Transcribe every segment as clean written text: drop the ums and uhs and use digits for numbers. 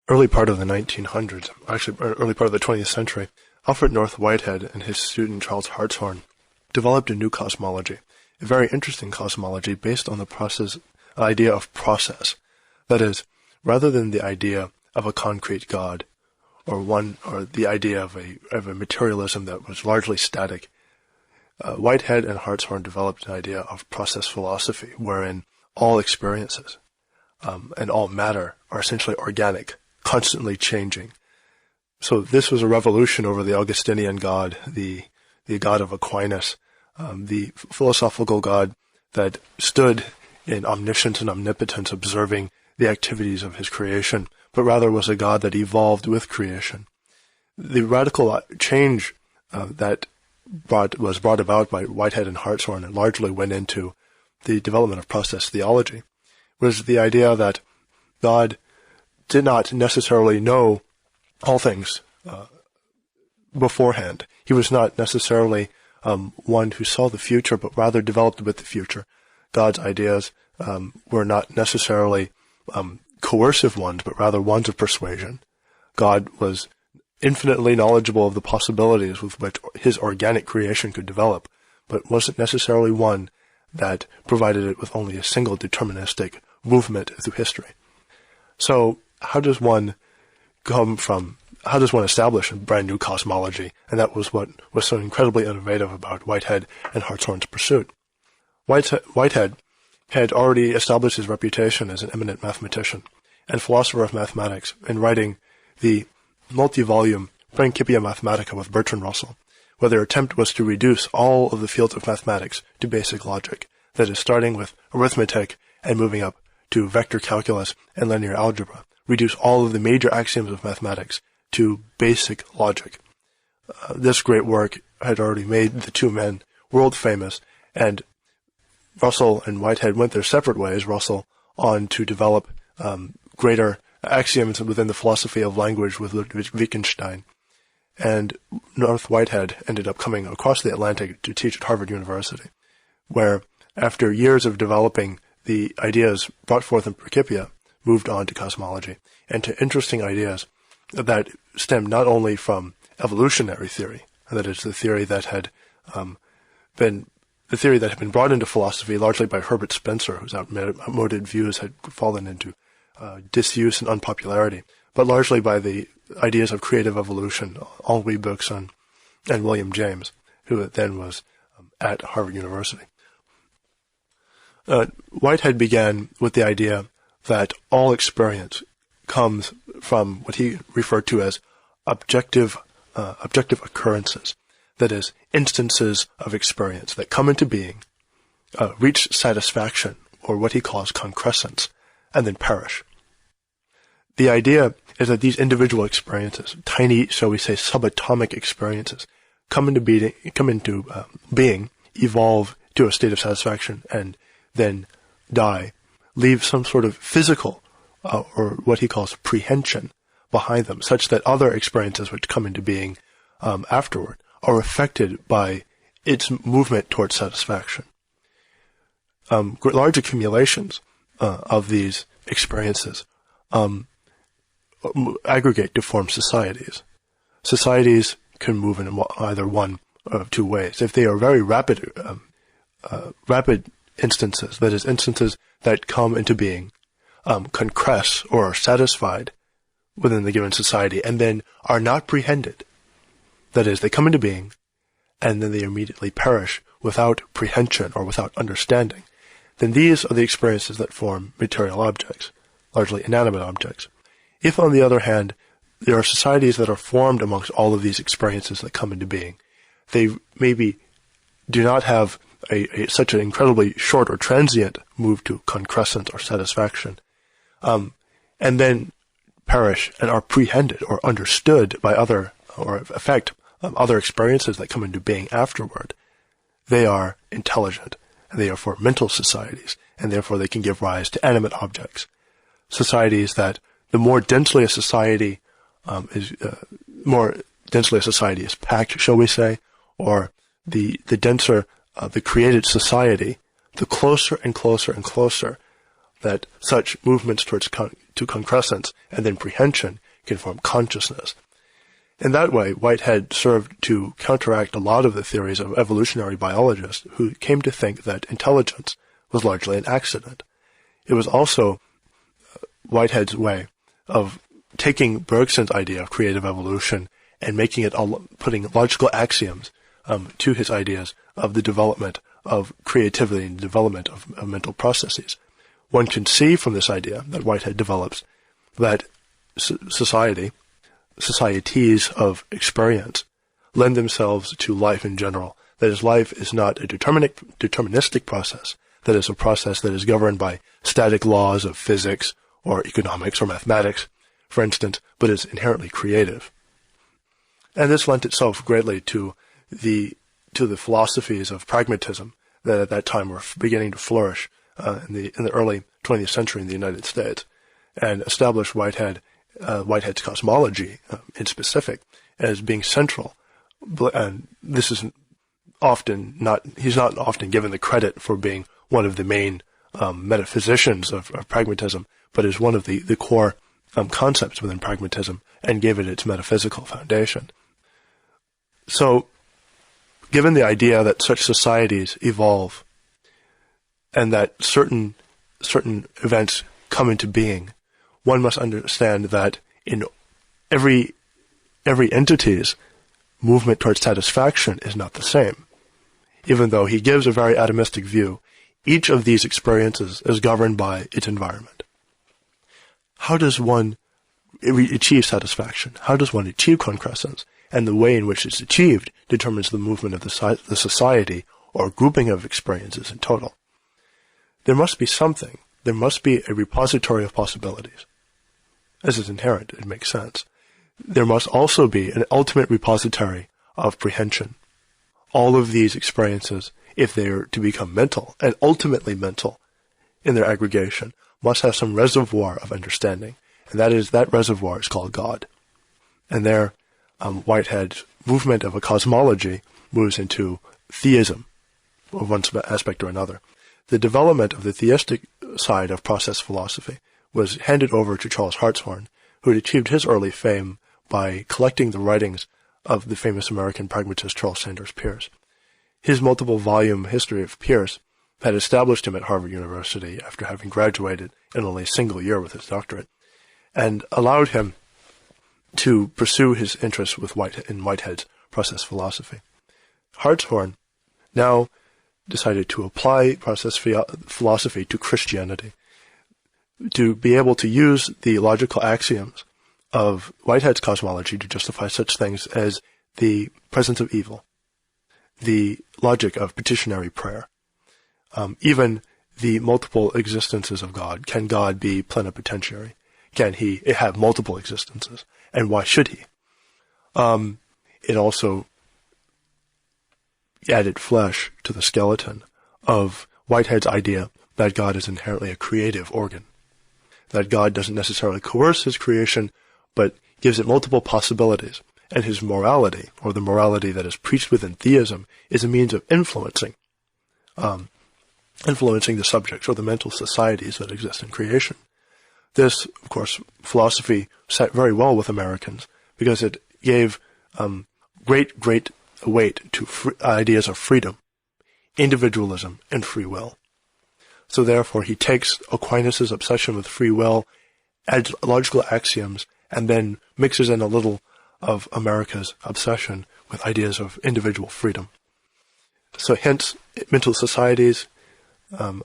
early part of the 1900s, actually early part of the 20th century, Alfred North Whitehead and his student Charles Hartshorne developed a new cosmology, a very interesting cosmology based on the idea of process. That is, rather than the idea of a concrete God, or the idea of a materialism that was largely static, Whitehead and Hartshorne developed an idea of process philosophy, wherein all experiences and all matter are essentially organic, constantly changing. So this was a revolution over the Augustinian God, the God of Aquinas, the philosophical God that stood in omniscience and omnipotence, observing the activities of his creation, but rather was a God that evolved with creation. The radical change that was brought about by Whitehead and Hartshorne and largely went into the development of process theology was the idea that God did not necessarily know all things beforehand. He was not necessarily one who saw the future, but rather developed with the future. God's ideas were not necessarily coercive ones, but rather ones of persuasion. God was infinitely knowledgeable of the possibilities with which his organic creation could develop, but wasn't necessarily one that provided it with only a single deterministic movement through history. So how does one establish a brand new cosmology? And that was what was so incredibly innovative about Whitehead and Hartshorne's pursuit. Whitehead had already established his reputation as an eminent mathematician and philosopher of mathematics in writing the multi-volume Principia Mathematica with Bertrand Russell, where their attempt was to reduce all of the fields of mathematics to basic logic, that is, starting with arithmetic and moving up to vector calculus and linear algebra, reduce all of the major axioms of mathematics to basic logic. This great work had already made the two men world famous, and Russell and Whitehead went their separate ways, Russell on to develop greater axioms within the philosophy of language with Ludwig Wittgenstein, and North Whitehead ended up coming across the Atlantic to teach at Harvard University, where after years of developing the ideas brought forth in Principia, moved on to cosmology, and to interesting ideas that stemmed not only from evolutionary theory, that is, the theory that had been brought into philosophy largely by Herbert Spencer, whose outmoded views had fallen into disuse and unpopularity, but largely by the ideas of creative evolution, Henri Bergson and William James, who then was at Harvard University. Whitehead began with the idea that all experience comes from what he referred to as objective occurrences, that is, instances of experience that come into being, reach satisfaction, or what he calls concrescence, and then perish. The idea is that these individual experiences, tiny, shall we say, subatomic experiences, come into being, evolve to a state of satisfaction, and then die, leave some sort of physical, or what he calls prehension, behind them, such that other experiences which come into being afterward are affected by its movement towards satisfaction. Large accumulations of these experiences aggregate to form societies. Societies can move in either one of two ways. If they are very rapid instances, that is, instances that come into being, concress or are satisfied within the given society and then are not prehended, that is, they come into being and then they immediately perish without prehension or without understanding, then these are the experiences that form material objects, largely inanimate objects. If, on the other hand, there are societies that are formed amongst all of these experiences that come into being, they maybe do not have such an incredibly short or transient move to concrescence or satisfaction, and then perish and are prehended or understood by other, or affect other experiences that come into being afterward. They are intelligent, and they are for mental societies, and therefore they can give rise to animate objects. Societies that the more densely a society is packed, shall we say, or the denser the created society, the closer and closer and closer that such movements to concrescence, and then prehension can form consciousness. In that way, Whitehead served to counteract a lot of the theories of evolutionary biologists who came to think that intelligence was largely an accident. It was also Whitehead's way of taking Bergson's idea of creative evolution and making it putting logical axioms to his ideas of the development of creativity and development of mental processes. One can see from this idea that Whitehead develops that societies of experience lend themselves to life in general. That is, life is not a deterministic process. That is, a process that is governed by static laws of physics or economics or mathematics, for instance, but is inherently creative. And this lent itself greatly to the philosophies of pragmatism that at that time were beginning to flourish in the early 20th century in the United States, and established Whitehead's cosmology in specific as being central. And this is he's not often given the credit for being one of the main metaphysicians of pragmatism, but is one of the core concepts within pragmatism, and gave it its metaphysical foundation. So, given the idea that such societies evolve and that certain events come into being, one must understand that in every entity's movement towards satisfaction is not the same. Even though he gives a very atomistic view, each of these experiences is governed by its environment. How does one achieve satisfaction? How does one achieve concrescence? And the way in which it's achieved determines the movement of the society or grouping of experiences in total. There must be something. There must be a repository of possibilities. As is inherent, it makes sense. There must also be an ultimate repository of prehension. All of these experiences, if they are to become mental, and ultimately mental in their aggregation, must have some reservoir of understanding. And that reservoir is called God. And there, Whitehead's movement of a cosmology moves into theism, of one aspect or another. The development of the theistic side of process philosophy was handed over to Charles Hartshorne, who had achieved his early fame by collecting the writings of the famous American pragmatist Charles Sanders Peirce. His multiple-volume history of Peirce had established him at Harvard University after having graduated in only a single year with his doctorate, and allowed him to pursue his interest in Whitehead's process philosophy. Hartshorne now decided to apply process philosophy to Christianity, to be able to use the logical axioms of Whitehead's cosmology to justify such things as the presence of evil, the logic of petitionary prayer, even the multiple existences of God. Can God be plenipotentiary? Can he have multiple existences? And why should he? It also added flesh to the skeleton of Whitehead's idea that God is inherently a creative organ, that God doesn't necessarily coerce his creation, but gives it multiple possibilities, and his morality, or the morality that is preached within theism, is a means of influencing the subjects or the mental societies that exist in creation. This, of course, philosophy sat very well with Americans because it gave great weight to ideas of freedom, individualism, and free will. So therefore, he takes Aquinas' obsession with free will, adds logical axioms, and then mixes in a little of America's obsession with ideas of individual freedom. So hence, mental societies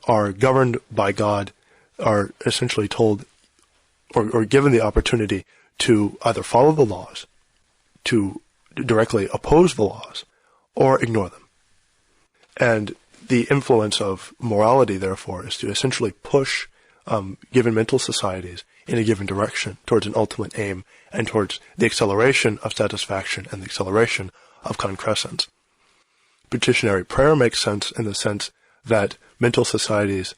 are governed by God, are essentially told or given the opportunity to either follow the laws, to directly oppose the laws, or ignore them. And the influence of morality, therefore, is to essentially push given mental societies in a given direction towards an ultimate aim and towards the acceleration of satisfaction and the acceleration of concrescence. Petitionary prayer makes sense in the sense that mental societies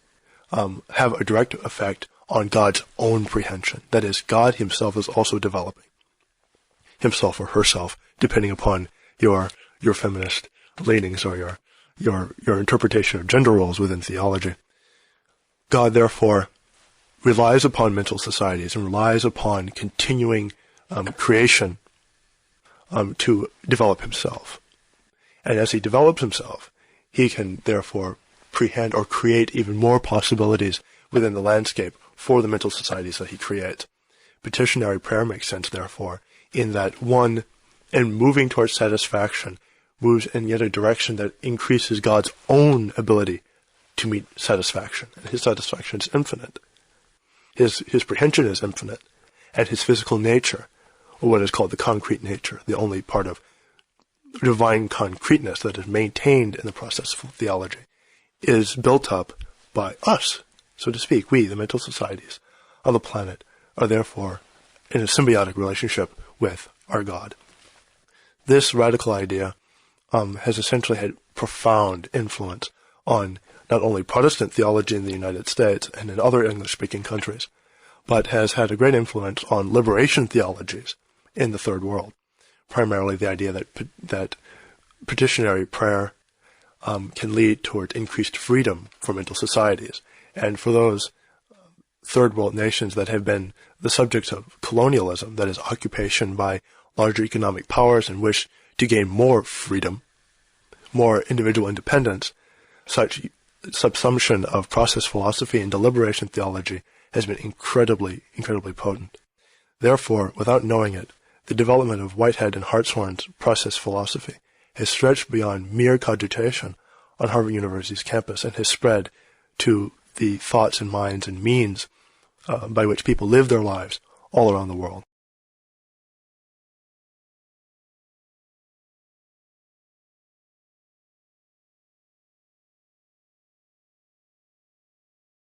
have a direct effect on God's own prehension. That is, God himself is also developing, himself or herself, depending upon your feminist leanings or your interpretation of gender roles within theology. God, therefore, relies upon mental societies and relies upon continuing creation to develop himself. And as he develops himself, he can therefore prehend or create even more possibilities within the landscape for the mental societies that he creates. Petitionary prayer makes sense, therefore, in that one, in moving towards satisfaction, moves in yet a direction that increases God's own ability to meet satisfaction. And his satisfaction is infinite. His prehension is infinite. And his physical nature, or what is called the concrete nature, the only part of divine concreteness that is maintained in the process of theology, is built up by us, so to speak. We, the mental societies on the planet, are therefore in a symbiotic relationship with our God. This radical idea has essentially had profound influence on not only Protestant theology in the United States and in other English-speaking countries, but has had a great influence on liberation theologies in the Third World. Primarily the idea that petitionary prayer can lead toward increased freedom for mental societies. And for those Third World nations that have been the subjects of colonialism, that is, occupation by larger economic powers and wish to gain more freedom, more individual independence, such subsumption of process philosophy and deliberation theology has been incredibly, incredibly potent. Therefore, without knowing it, the development of Whitehead and Hartshorne's process philosophy has stretched beyond mere cogitation on Harvard University's campus and has spread to the thoughts and minds and means by which people live their lives all around the world.